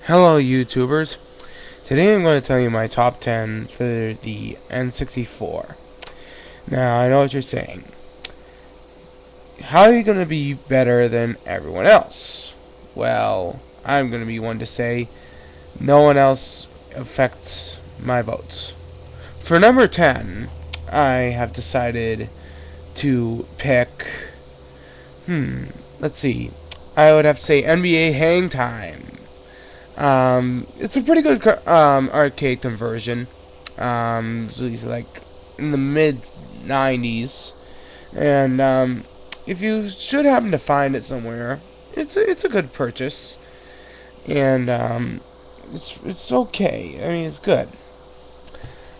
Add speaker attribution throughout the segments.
Speaker 1: Hello YouTubers. Today I'm going to tell you my top 10 for the N64. Now I know what you're saying. How are you going to be better than everyone else? Well, I'm going to be one to say no one else affects my votes. For number 10, I have decided to pick, let's see. I would have to say NBA Hang Time. It's a pretty good arcade conversion. So it's like in the mid 90s, and if you should happen to find it somewhere, it's a good purchase, and it's okay. I mean, it's good.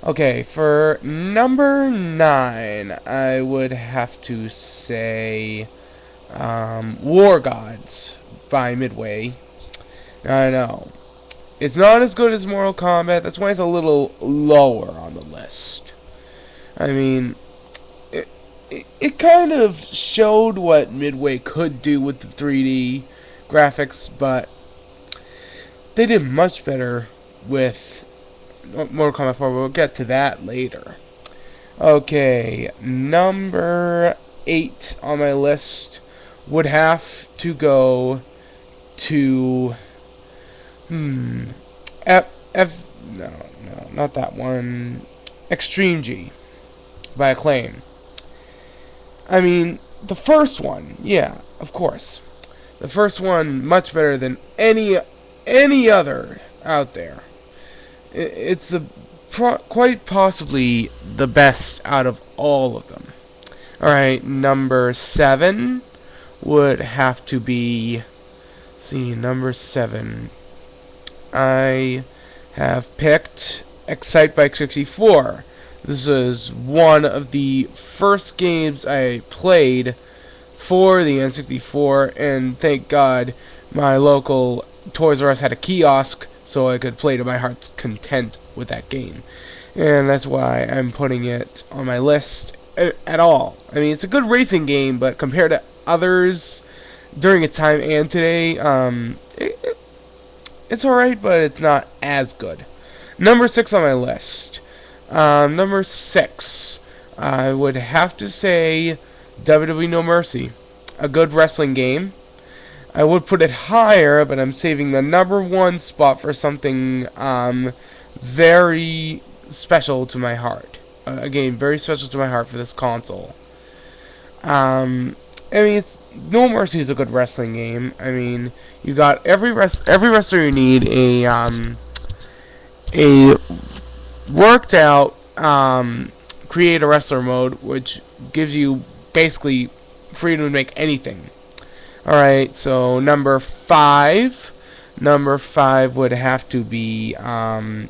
Speaker 1: Okay, for number 9, I would have to say War Gods by Midway. I know. It's not as good as Mortal Kombat. That's why it's a little lower on the list. I mean, it kind of showed what Midway could do with the 3D graphics, but they did much better with Mortal Kombat 4. We'll get to that later. Okay, number 8 on my list would have to go to F, no, not that one. Extreme G by Acclaim. I mean, the first one, yeah, of course. The first one much better than any other out there. It's quite possibly the best out of all of them. All right, number 7 would have to be. Let's see, number 7. I have picked Excitebike 64. This is one of the first games I played for the N64, and thank God my local Toys R Us had a kiosk so I could play to my heart's content with that game. And that's why I'm putting it on my list at all. I mean, it's a good racing game, but compared to others during its time and today, it's alright, but it's not as good. Number 6 on my list. Number 6, I would have to say WWE No Mercy. A good wrestling game. I would put it higher, but I'm saving the number 1 spot for something very special to my heart. A game very special to my heart for this console. I mean, No Mercy is a good wrestling game. I mean, you got every wrestler you need a worked out create a wrestler mode, which gives you basically freedom to make anything. All right, so number 5 would have to be let's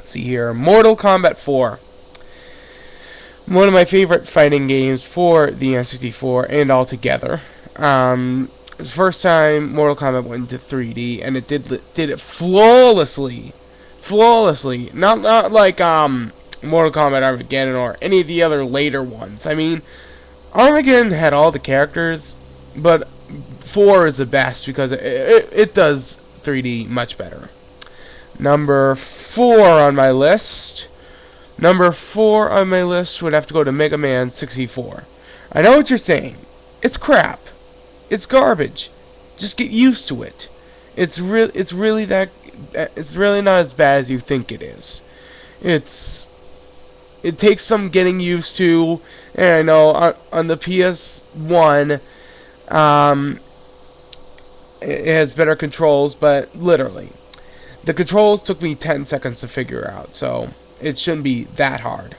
Speaker 1: see here, Mortal Kombat 4. One of my favorite fighting games for the N64 and altogether. The first time Mortal Kombat went into 3D, and it did it flawlessly. Not like Mortal Kombat Armageddon or any of the other later ones. I mean, Armageddon had all the characters, but 4 is the best because it does 3D much better. Number 4 on my list. Number 4 on my list would have to go to Mega Man 64. I know what you're saying. It's crap. It's garbage. Just get used to it. It's really not as bad as you think it is. It takes some getting used to, and I know on the PS1 it has better controls, but literally the controls took me 10 seconds to figure out, so it shouldn't be that hard.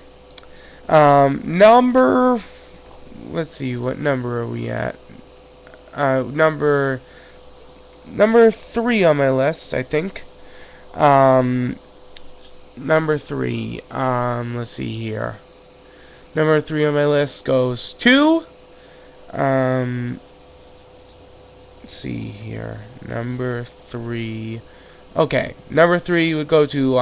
Speaker 1: Let's see, what number are we at? Number 3 on my list, I think. Number 3, let's see here. Number 3 on my list goes to, let's see here. Number 3. Okay, number 3 would go to,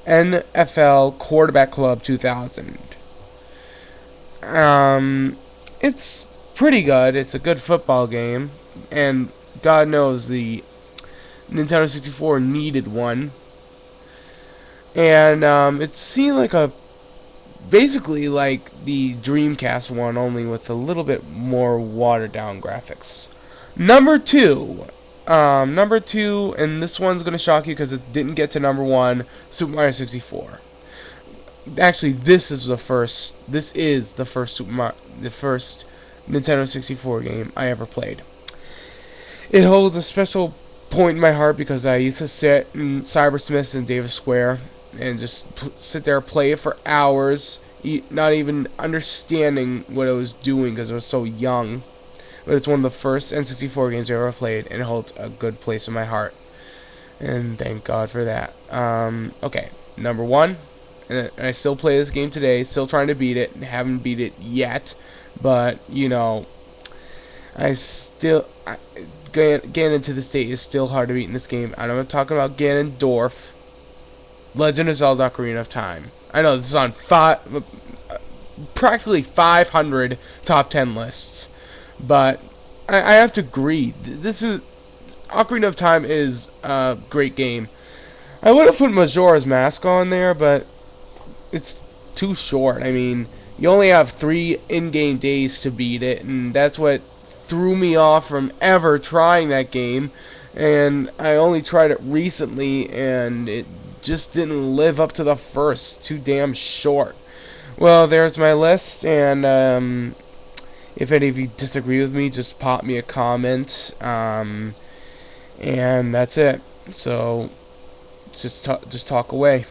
Speaker 1: NFL Quarterback Club 2000. It's pretty good. It's a good football game, and God knows the Nintendo 64 needed one. And it seemed like a basically like the Dreamcast one, only with a little bit more watered down graphics. Number two. Number two, and this one's gonna shock you because it didn't get to number one. Super Mario 64. Actually, this is the first. This is the first the first Nintendo 64 game I ever played. It holds a special point in my heart because I used to sit in Cybersmiths and Davis Square and just sit there play it for hours, not even understanding what I was doing because I was so young. But it's one of the first N64 games I ever played, and it holds a good place in my heart. And thank God for that. Okay, number one, and I still play this game today, still trying to beat it, haven't beat it yet, but, you know, Ganon to this day is still hard to beat in this game. And I'm talking about Ganondorf, Legend of Zelda Ocarina of Time. I know this is on practically 500 top 10 lists, but I have to agree. This is Ocarina of Time is a great game. I would have put Majora's Mask on there, but it's too short. I mean, you only have 3 in-game days to beat it, and that's what threw me off from ever trying that game. And I only tried it recently, and it just didn't live up to the first. Too damn short. Well, there's my list, and if any of you disagree with me, just pop me a comment, and that's it. So just talk away.